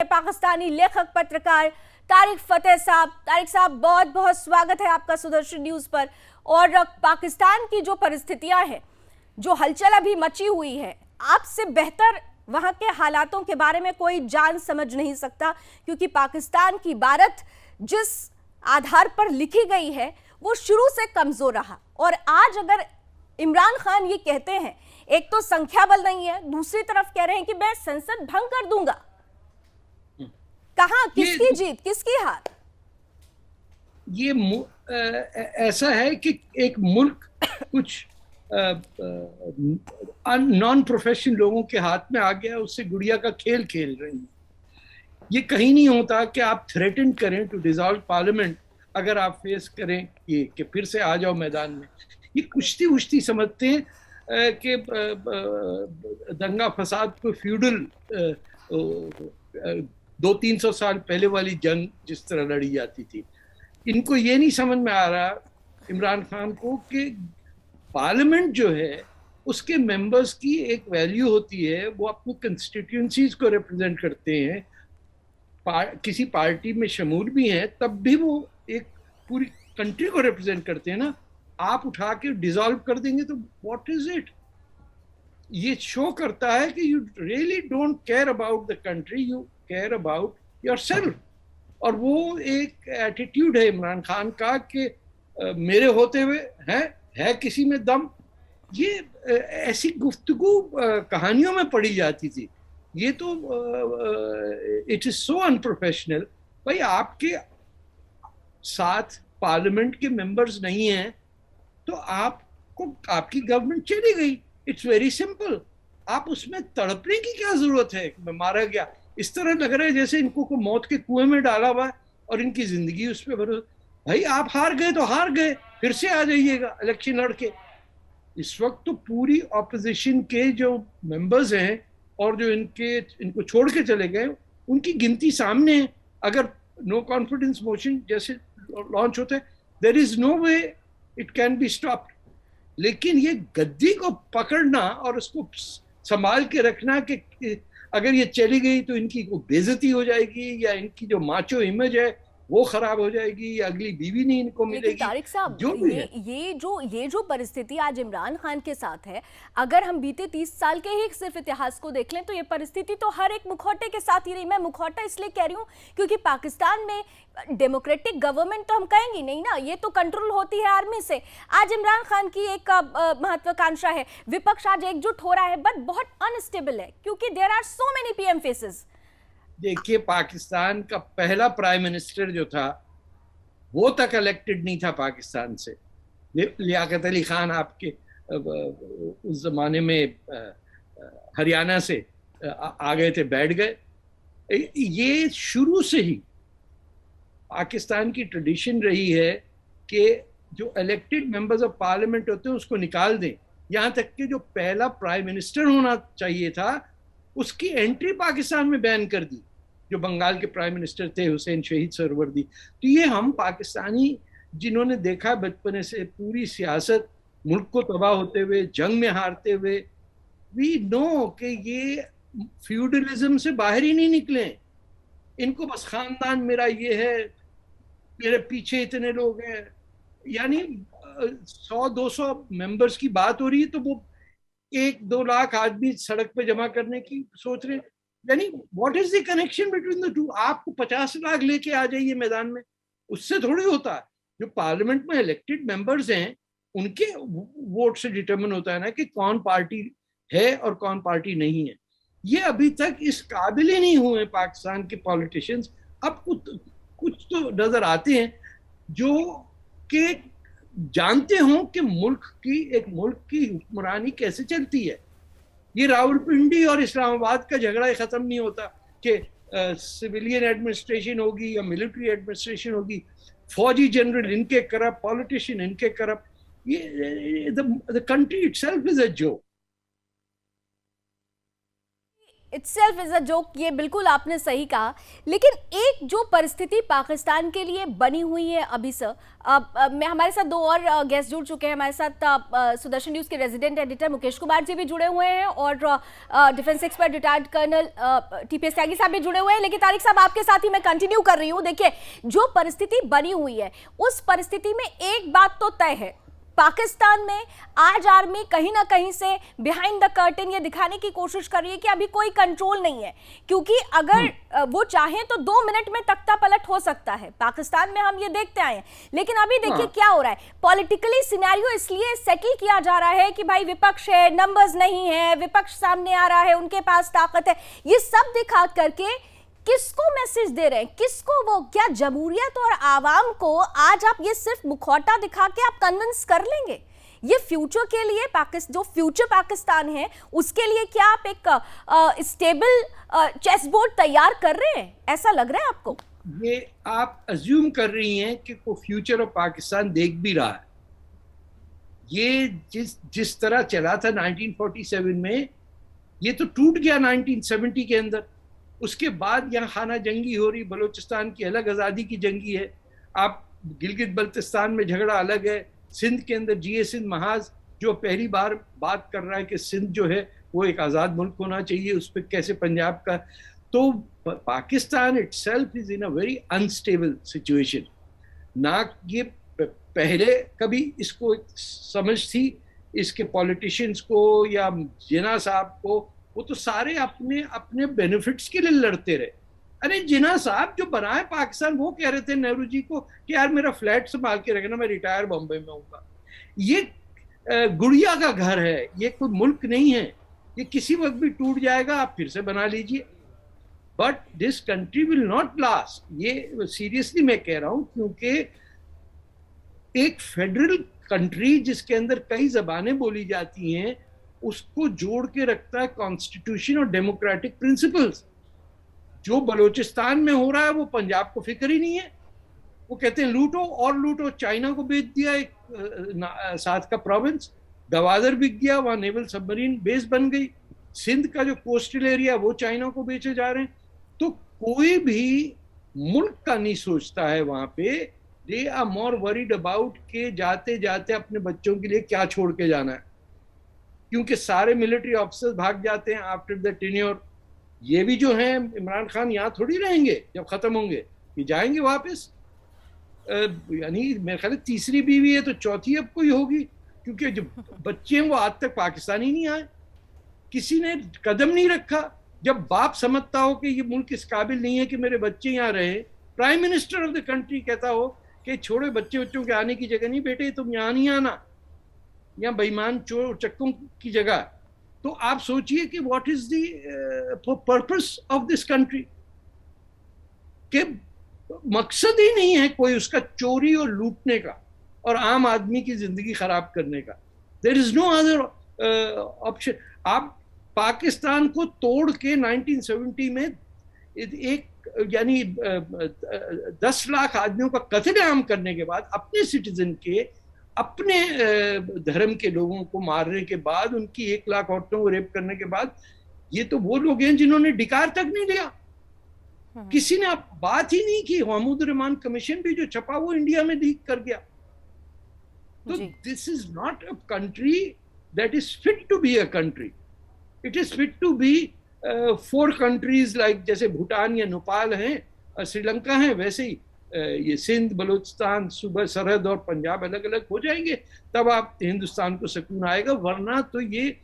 पाकिस्तानी लेखक पत्रकार तारिक फतेह साहब। तारिक साहब, बहुत बहुत स्वागत है आपका सुदर्शन न्यूज पर। और पाकिस्तान की जो परिस्थितियां हैं, जो हलचल अभी मची हुई है, आपसे बेहतर वहां के हालातों के बारे में कोई जान समझ नहीं सकता, क्योंकि पाकिस्तान की इबारत जिस आधार पर लिखी गई है वो शुरू से कमजोर रहा। और आज अगर इमरान खान ये कहते हैं, एक तो संख्या बल नहीं है, दूसरी तरफ कह रहे हैं कि मैं संसद भंग कर दूंगा, कहां किसकी जीत किसकी हार? ये ऐसा है कि एक मुल्क कुछ नॉन प्रोफेशनल लोगों के हाथ में आ गया, उससे गुड़िया का खेल खेल रही है। ये कहीं नहीं होता कि आप थ्रेटन करें टू डिसॉल्व पार्लियामेंट अगर आप फेस करें ये कि फिर से आ जाओ मैदान में। ये कुश्ती उश्ती समझते हैं कि दंगा फसाद को फ्यूडल 200-300 साल पहले वाली जंग जिस तरह लड़ी जाती थी। इनको ये नहीं समझ में आ रहा इमरान खान को कि पार्लियामेंट जो है उसके मेंबर्स की एक वैल्यू होती है, वो अपनी कंस्टिट्यूएंसीज को रिप्रेजेंट करते हैं, किसी पार्टी में शमूल भी हैं तब भी वो एक पूरी कंट्री को रिप्रेजेंट करते हैं ना। आप उठा के डिसॉल्व कर देंगे तो व्हाट इज इट? ये शो करता है कि you really don't care about the country, you care about yourself. और वो एक एटीट्यूड है इमरान खान का कि मेरे होते हुए है किसी में दम। ये ऐसी गुफ्तगू कहानियों में पढ़ी जाती थी। ये तो इट इज सो अनप्रोफेशनल। भाई, आपके साथ पार्लियामेंट के मेंबर्स नहीं हैं तो आपको आपकी गवर्नमेंट चली गई। It's very simple. आप उसमें तड़पने की क्या जरूरत है? मैं मारा गया, इस तरह लग रहा है जैसे इनको को मौत के कुएं में डाला हुआ है और इनकी जिंदगी उस पर भरोसा। भाई, आप हार गए तो हार गए, फिर से आ जाइएगा इलेक्शन लड़के। इस वक्त तो पूरी ऑपोजिशन के जो मेंबर्स हैं और जो इनको छोड़ के चले गए, उनकी गिनती सामने है। अगर नो कॉन्फिडेंस मोशन जैसे लॉन्च होता है, there is no way it can be stopped. लेकिन ये गद्दी को पकड़ना और उसको संभाल के रखना कि अगर ये चली गई तो इनकी बेइज्जती हो जाएगी या इनकी जो माचो इमेज है वो खराब हो जाएगी या अगली बीवी नहीं इनको मिलेगी। तारिक साहब, जो भी है, ये जो परिस्थिति आज इमरान खान के साथ है, अगर हम बीते 30 साल के ही सिर्फ इतिहास को देख लें तो ये परिस्थिति तो हर एक मुखौटे के साथ ही रही। मैं मुखौटा इसलिए कह रही हूँ क्योंकि पाकिस्तान में डेमोक्रेटिक गवर्नमेंट तो हम कहेंगे नहीं ना, ये तो कंट्रोल होती है आर्मी से। आज इमरान खान की एक महत्वाकांक्षा है, विपक्ष आज एकजुट हो रहा है, बट बहुत अनस्टेबल है क्योंकि there are so many PM faces. देखिए, पाकिस्तान का पहला प्राइम मिनिस्टर जो था वो तक इलेक्टेड नहीं था पाकिस्तान से। लियाकत अली खान आपके उस जमाने में हरियाणा से आ गए थे, बैठ गए। ये शुरू से ही पाकिस्तान की ट्रेडिशन रही है कि जो इलेक्टेड मेंबर्स ऑफ पार्लियामेंट होते हैं उसको निकाल दें। यहाँ तक कि जो पहला प्राइम मिनिस्टर होना चाहिए था उसकी एंट्री पाकिस्तान में बैन कर दी, जो बंगाल के प्राइम मिनिस्टर थे हुसैन शहीद सरवर्दी। तो ये हम पाकिस्तानी जिन्होंने देखा बचपन से पूरी सियासत मुल्क को तबाह होते हुए, जंग में हारते हुए, वी नो कि ये फ्यूडलिज्म से बाहर ही नहीं निकले। इनको बस खानदान मेरा ये है, मेरे पीछे इतने लोग हैं, यानी 100-200 मेंबर्स की बात हो रही है तो वो 1-2 लाख आदमी सड़क पे जमा करने की सोच रहे हैं। यानी what is the connection between the two? आपको 50 लाख लेके आ जाइए मैदान में, उससे थोड़ी होता है। जो पार्लियामेंट में इलेक्टेड मेंबर्स हैं उनके वोट से डिटरमिन होता है ना कि कौन पार्टी है और कौन पार्टी नहीं है। ये अभी तक इस काबिल ही नहीं हुए पाकिस्तान के पॉलिटिशियंस। अब कुछ तो नजर आते हैं जो कि जानते हो कि मुल्क की हुक्मरानी कैसे चलती है। ये रावलपिंडी और इस्लामाबाद का झगड़ा खत्म नहीं होता कि सिविलियन एडमिनिस्ट्रेशन होगी या मिलिट्री एडमिनिस्ट्रेशन होगी, फौजी जनरल इनके करप्ट, पॉलिटिशियन इनके करप्ट। ये the country itself is a joke. Itself is a joke, ये बिल्कुल आपने सही कहा। लेकिन एक जो परिस्थिति पाकिस्तान के लिए बनी हुई है अभी सर, मैं हमारे साथ दो और गेस्ट जुड़ चुके हैं हमारे साथ। सुदर्शन न्यूज़ के रेजिडेंट एडिटर मुकेश कुमार जी भी जुड़े हुए हैं और defence expert retired colonel TPS Tyagi साहब भी जुड़े हुए हैं। लेकिन तारिक साहब आपके साथ ही मैं कंटिन्यू कर रही हूँ। देखिए, जो परिस्थिति बनी हुई है उस परिस्थिति में एक बात तो तय है, पाकिस्तान में आज आर्मी कहीं ना कहीं से बिहाइंड द कर्टेन ये दिखाने की कोशिश कर रही है कि अभी कोई कंट्रोल नहीं है, क्योंकि अगर वो चाहें तो 2 मिनट में तख्ता पलट हो सकता है। पाकिस्तान में हम ये देखते आए हैं। लेकिन अभी देखिए क्या हो रहा है, पॉलिटिकली सिनेरियो इसलिए सेटल किया जा रहा है कि भाई विपक्ष है, नंबर्स नहीं है, विपक्ष सामने आ रहा है, उनके पास ताकत है। ये सब दिखा करके किसको मैसेज दे रहे हैं, किसको वो, क्या जमहूरियत और आवाम को आज आप ये सिर्फ मुखौटा दिखा के आप कन्विंस कर लेंगे? ये फ्यूचर के लिए जो फ्यूचर पाकिस्तान है उसके लिए क्या आप एक स्टेबल चेस बोर्ड तैयार कर रहे हैं? ऐसा लग रहा है आपको? ये आप अज्यूम कर रही हैं कि वो फ्यूचर ऑफ पाकिस्तान देख भी रहा है। ये जिस तरह चला था 1947 में, ये तो टूट गया 1970 के अंदर। उसके बाद यहाँ खाना जंगी हो रही, बलूचिस्तान की अलग आज़ादी की जंगी है, आप गिलगित बल्तिस्तान में झगड़ा अलग है, सिंध के अंदर जीए सिंध महाज जो पहली बार बात कर रहा है कि सिंध जो है वो एक आज़ाद मुल्क होना चाहिए, उस पर कैसे पंजाब का। तो Pakistan itself is in a very unstable situation. ना ये पहले कभी इसको समझ थी इसके पॉलिटिशियंस को या जिन्ना साहब को, वो तो सारे अपने अपने बेनिफिट्स के लिए लड़ते रहे। अरे जिन्ना साहब जो बनाए पाकिस्तान, वो कह रहे थे नेहरू जी को कि यार मेरा फ्लैट संभाल के रखना, मैं रिटायर बॉम्बे में हूँगा। ये गुड़िया का घर है, ये कोई मुल्क नहीं है, ये किसी वक्त भी टूट जाएगा, आप फिर से बना लीजिए। But this country will not last, ये सीरियसली मैं कह रहा हूँ, क्योंकि एक फेडरल कंट्री जिसके अंदर कई जबानें बोली जाती हैं, उसको जोड़ के रखता है कॉन्स्टिट्यूशन और डेमोक्रेटिक प्रिंसिपल्स। जो बलूचिस्तान में हो रहा है वो पंजाब को फिक्र ही नहीं है। वो कहते हैं लूटो और लूटो, चाइना को बेच दिया एक साथ का प्रोविंस, गवादर बिक गया, वहां नेवल सबमरीन बेस बन गई। सिंध का जो कोस्टल एरिया वो चाइना को बेचे जा रहे हैं। तो कोई भी मुल्क का नहीं सोचता है वहां पे। They are more worried about के जाते जाते अपने बच्चों के लिए क्या छोड़ के जाना है, क्योंकि सारे मिलिट्री ऑफिसर्स भाग जाते हैं आफ्टर द टेन्योर। ये भी जो हैं, इमरान खान यहाँ थोड़ी रहेंगे जब खत्म होंगे, ये जाएंगे वापस। यानी मेरे ख्याल तीसरी बीवी है तो चौथी अब कोई होगी, क्योंकि जो बच्चे हैं वो आज तक पाकिस्तान ही नहीं आए, किसी ने कदम नहीं रखा। जब बाप समझता हो कि ये मुल्क इस काबिल नहीं है कि मेरे बच्चे यहाँ रहे, prime minister of the country कहता हो कि छोड़े बच्चों के आने की जगह नहीं, बेटे तुम यहाँ नहीं आना, या बेईमान चोर चक्कों की जगह। तो आप सोचिए कि what is the purpose of this country, के मकसद ही नहीं है कोई उसका चोरी और लूटने का और आम आदमी की जिंदगी खराब करने का। There is no other option. आप पाकिस्तान को तोड़ के 1970 में एक यानी 10 लाख आदमियों का कत्लेआम करने के बाद, अपने सिटीजन के, अपने धर्म के लोगों को मारने के बाद, उनकी 1 लाख औरतों को रेप करने के बाद, ये तो वो लोग हैं जिन्होंने डिकार तक नहीं लिया। किसी ने बात ही नहीं की। महमूद रहमान कमीशन भी जो छपा वो इंडिया में लीक कर गया। तो this is not a country that is fit to be a country. It is fit to be 4 countries like, जैसे भूटान या नेपाल हैं, श्रीलंका है, वैसे ही ये सिंध, बलूचिस्तान, सूबा सरहद और पंजाब अलग अलग हो जाएंगे, तब आप हिंदुस्तान को सुकून आएगा। वरना तो ये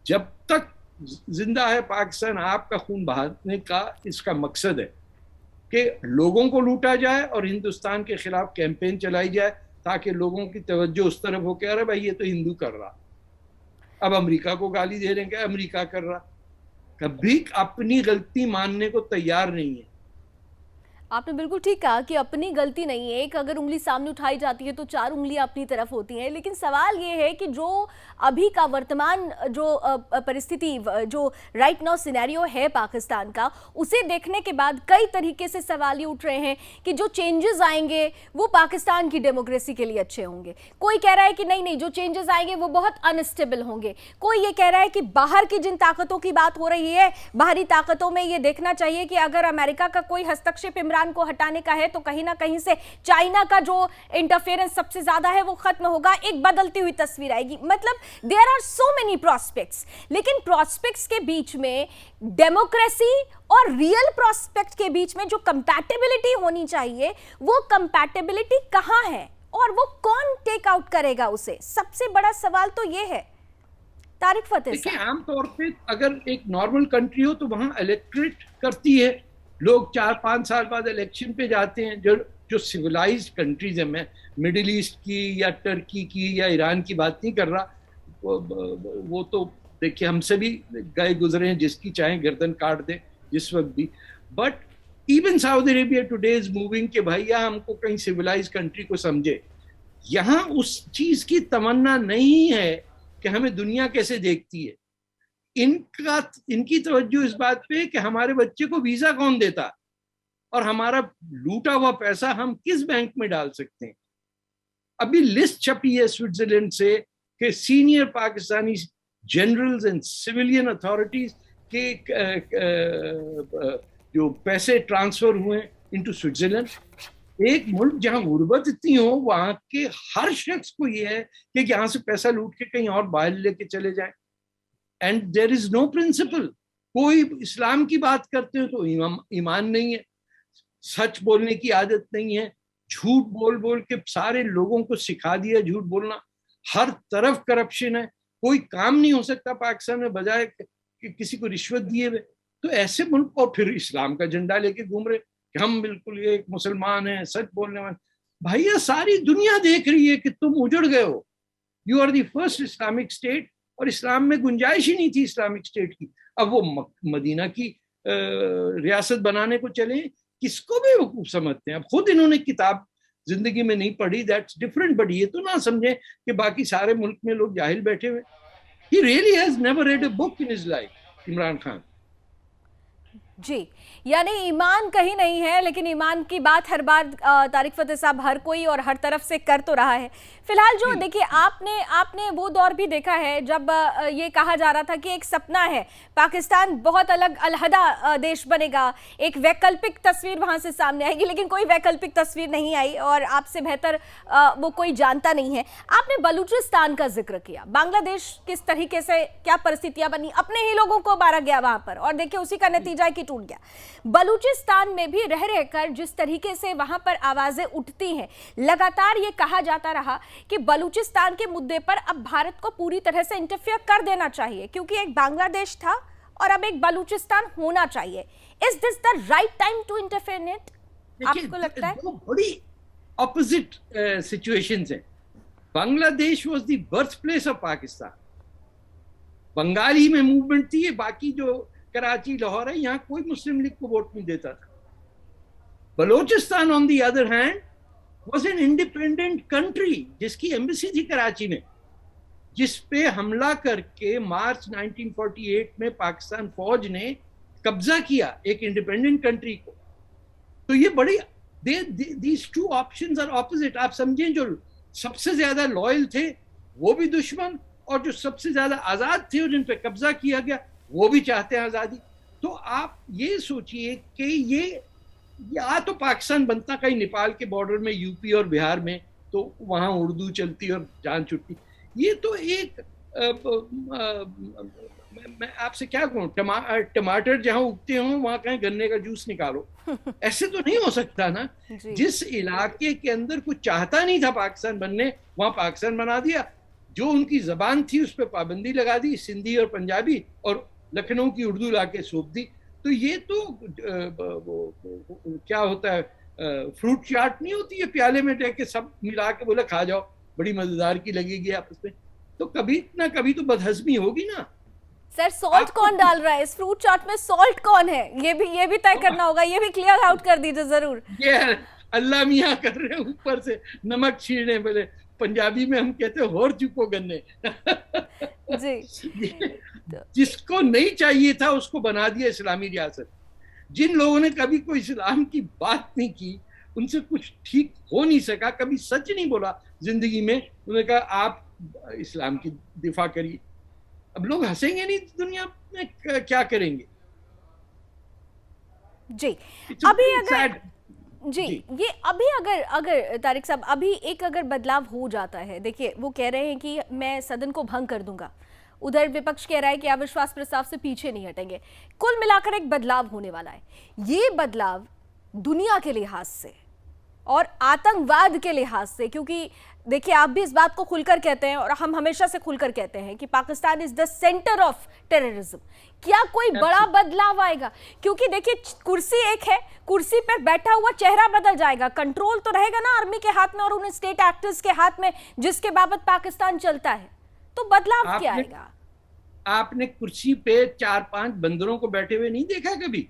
जब तक जिंदा है पाकिस्तान, आपका खून बहाने का इसका मकसद है कि लोगों को लूटा जाए और हिंदुस्तान के खिलाफ कैंपेन चलाई जाए, ताकि लोगों की तवज्जो उस तरफ हो के, अरे भाई ये तो हिंदू कर रहा, अब अमेरिका को गाली दे रहे हैं कि अमेरिका कर रहा। कभी अपनी गलती मानने को तैयार नहीं है। आपने बिल्कुल ठीक कहा कि अपनी गलती नहीं है, एक अगर उंगली सामने उठाई जाती है तो चार उंगलियां अपनी तरफ होती हैं। लेकिन सवाल ये है कि जो अभी का वर्तमान जो परिस्थिति, जो राइट नाउ सिनेरियो है पाकिस्तान का, उसे देखने के बाद कई तरीके से सवाल ये उठ रहे हैं कि जो चेंजेस आएंगे वो पाकिस्तान की डेमोक्रेसी के लिए अच्छे होंगे। कोई कह रहा है कि नहीं नहीं, जो चेंजेस आएंगे वो बहुत अनस्टेबल होंगे। कोई ये कह रहा है कि बाहर की जिन ताकतों की बात हो रही है, बाहरी ताकतों में ये देखना चाहिए कि अगर अमेरिका का कोई हस्तक्षेप इमरान को हटाने का है तो कहीं ना कहीं से चाइना का जो इंटरफेरेंस सबसे ज्यादा है वो खत्म होगा, एक बदलती हुई तस्वीर आएगी। मतलब there are so many prospects, लेकिन प्रॉस्पेक्ट्स के बीच में डेमोक्रेसी और रियल प्रॉस्पेक्ट के बीच में जो कंपैटिबिलिटी होनी चाहिए, वो कंपैटिबिलिटी कहां है और वो कौन टेक आउट करेगा उसे? सबसे बड़ा सवाल तो ये है। तारिक फतेह देखिए, साहब, आमतौर पे अगर एक नॉर्मल कंट्री हो तो वहां इलेक्ट्रेट करती है, लोग 4-5 साल बाद इलेक्शन पे जाते हैं। जो जो सिविलाइज्ड कंट्रीज है, मैं मिडिल ईस्ट की या टर्की की या ईरान की बात नहीं कर रहा, वो तो देखिए हम सभी गए गुजरे हैं, जिसकी चाहे गर्दन काट दे जिस वक्त भी। But even Saudi Arabia today is moving कि भैया हमको कहीं सिविलाइज कंट्री को समझे। यहाँ उस चीज की तमन्ना नहीं है कि हमें दुनिया कैसे देखती है। इनकी तवज्जो इस बात पे कि हमारे बच्चे को वीजा कौन देता और हमारा लूटा हुआ पैसा हम किस बैंक में डाल सकते हैं। अभी लिस्ट छपी है स्विट्जरलैंड से कि senior Pakistani generals and civilian authorities के जो पैसे ट्रांसफर हुए इनटू स्विट्जरलैंड। एक मुल्क जहां गुर्बत इतनी हो, वहां के हर शख्स को यह है कि यहां से पैसा लूट के कहीं और बाहर लेके चले जाए। And there is no principle. कोई इस्लाम की बात करते हो तो ईमान नहीं है, सच बोलने की आदत नहीं है, झूठ बोल बोल के सारे लोगों को सिखा दिया झूठ बोलना। हर तरफ करप्शन है, कोई काम नहीं हो सकता पाकिस्तान में बजाय कि किसी को रिश्वत दिए हुए। तो ऐसे मुल्क, और फिर इस्लाम का झंडा लेके घूम रहे कि हम बिल्कुल ये एक मुसलमान हैं, सच बोलने वाले। भैया सारी दुनिया देख रही है कि तुम उजड़ गए हो। You are the first Islamic state, और इस्लाम में गुंजाइश ही नहीं थी इस्लामिक स्टेट की। अब वो मदीना की रियासत बनाने को चले, किसको भी वकूफ समझते हैं। अब खुद इन्होंने किताब जिंदगी में नहीं पढ़ी, दैट्स डिफरेंट, बट ये तो ना समझे कि बाकी सारे मुल्क में लोग जाहिल बैठे हुए। He really has never read a book in his life, Imran Khan ji. यानी ईमान कहीं नहीं है, लेकिन ईमान की बात हर बार तारिक फतेह साहब हर कोई और हर तरफ से कर तो रहा है। फिलहाल जो देखिए, आपने वो दौर भी देखा है जब ये कहा जा रहा था कि एक सपना है, पाकिस्तान बहुत अलग अलहदा देश बनेगा, एक वैकल्पिक तस्वीर वहां से सामने आएगी, लेकिन कोई वैकल्पिक तस्वीर नहीं आई और आपसे बेहतर वो कोई जानता नहीं है। आपने बलूचिस्तान का जिक्र किया, बांग्लादेश किस तरीके से क्या परिस्थितियां बनी, अपने ही लोगों को मारा गया वहां पर, और देखिए उसी का नतीजा कि टूट गया। बलूचिस्तान में भी रह रहकर जिस तरीके से वहां पर आवाजें उठती हैं, लगातार ये कहा जाता रहा कि बलूचिस्तान के मुद्दे पर अब भारत को पूरी तरह से इंटरफेयर कर देना चाहिए, क्योंकि एक बांग्लादेश था और अब एक बलूचिस्तान होना चाहिए। Is this the right time to interfere in it? आपको लगता है? दो बड़ी ऑपोजिट सिचुएशंस हैं। Bangladesh was the birth place of Pakistan. Bengali में मूवमेंट थी, बाकी जो कराची लाहौर है, यहाँ कोई मुस्लिम लीग को वोट नहीं देता था। Balochistan on the other hand was an independent country, जिसकी एम्बेसी थी कराची में, जिस पे हमला करके मार्च 1948 में पाकिस्तान फौज ने कब्जा किया एक इंडिपेंडेंट कंट्री को। तो ये बड़ी these two options are opposite. आप समझें, जो सबसे ज्यादा लॉयल थे वो भी दुश्मन, और जो सबसे ज्यादा आजाद थे और जिन पे कब्जा किया गया वो भी चाहते हैं आजादी। तो आप ये सोचिए कि ये या तो पाकिस्तान बनता कहीं नेपाल के बॉर्डर में, यूपी और बिहार में, तो वहां उर्दू चलती और जान छुट्टी। ये तो एक मैं आपसे क्या कहूँ, टमाटर जहां उगते हों वहां कहीं गन्ने का जूस निकालो। ऐसे तो नहीं हो सकता ना। जिस इलाके के अंदर कुछ चाहता नहीं था पाकिस्तान बनने, वहां पाकिस्तान बना दिया। जो उनकी जबान थी उस पर पाबंदी लगा दी, सिंधी और पंजाबी, और लखनऊ की उर्दू लाके सौंप दी। तो ये तो क्या होता है, फ्रूट चाट नहीं होती है, प्याले में लेके सब मिला के बोला खा जाओ, बड़ी मजेदार की लगेगी आपस में। तो कभी ना कभी तो बदहजमी होगी ना। सर सॉल्ट कौन डाल रहा है इस फ्रूट चाट में? सॉल्ट कौन है? ये भी तय करना होगा, ये भी क्लियर आउट कर दीजिए जरूर। ये अल्लाह मियाँ कर रहे हैं ऊपर से नमक छीड़ने वाले, पंजाबी में हम कहते हैं होर चुको गन्ने। जी। जिसको नहीं चाहिए था उसको बना दिया इस्लामी रियासत। जिन लोगों ने कभी कोई इस्लाम की बात नहीं की, उनसे कुछ ठीक हो नहीं सका, कभी सच नहीं बोला जिंदगी में, उन्होंने कहा आप इस्लाम की दिफा करिए। अब लोग हंसेंगे नहीं, दुनिया में क्या करेंगे? जी। It's a अभी very अगर sad- जी, ये अभी अगर अगर तारिक साहब अभी एक अगर बदलाव हो जाता है, देखिए वो कह रहे हैं कि मैं सदन को भंग कर दूंगा, उधर विपक्ष कह रहा है कि अविश्वास प्रस्ताव से पीछे नहीं हटेंगे, कुल मिलाकर एक बदलाव होने वाला है। ये बदलाव दुनिया के लिहाज से और आतंकवाद के लिहाज से, क्योंकि देखिए आप भी इस बात को खुलकर कहते हैं और हम हमेशा से खुलकर कहते हैं कि Pakistan is the centre of terrorism, क्या कोई बड़ा बदलाव आएगा? क्योंकि देखिए कुर्सी एक है, कुर्सी पर बैठा हुआ चेहरा बदल जाएगा, कंट्रोल तो रहेगा ना आर्मी के हाथ में और उन स्टेट एक्टर्स के हाथ में जिसके बाबत पाकिस्तान चलता है, तो बदलाव क्या आएगा? आपने कुर्सी पे 4-5 बंदरों को बैठे हुए नहीं देखा कभी?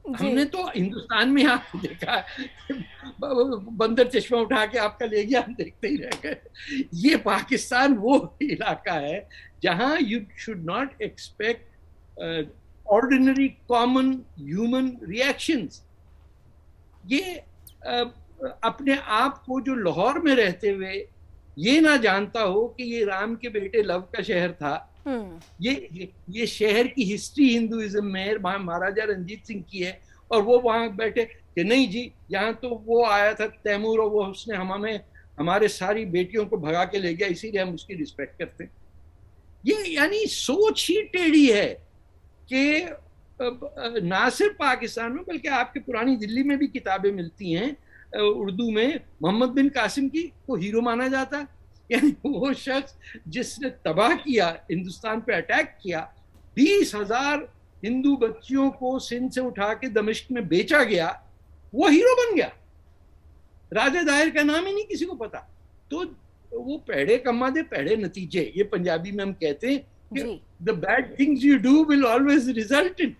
हमने तो हिंदुस्तान में यहाँ देखा, बंदर चश्मा उठा के आपका ले गया, हम देखते ही रह गए। ये पाकिस्तान वो इलाका है जहाँ you should not expect ordinary common human reactions. ये अपने आप को जो लाहौर में रहते हुए ये ना जानता हो कि ये राम के बेटे लव का शहर था, ये शहर की हिस्ट्री हिंदुइज्म में महाराजा रंजीत सिंह की है, और वो वहां बैठे कि नहीं जी यहाँ तो वो आया था तैमूर और वो उसने हमें हमारे सारी बेटियों को भगा के ले गया, इसीलिए हम उसकी रिस्पेक्ट करते हैं। ये यानी सोच ही टेढ़ी है कि ना सिर्फ पाकिस्तान में बल्कि आपके पुरानी दिल्ली में भी किताबें मिलती हैं उर्दू में, मोहम्मद बिन कासिम की को हीरो माना जाता है। यानी वो शख्स जिसने तबाह किया, हिंदुस्तान पे अटैक किया, 20,000 हिंदू बच्चियों को सिंध से उठा के दमिश्क में बेचा गया, वो हीरो बन गया। राजा दाहिर का नाम ही नहीं किसी को पता। तो वो पेड़े कमा दे पेड़े नतीजे, ये पंजाबी में हम कहते हैं कि the bad things you do will always result in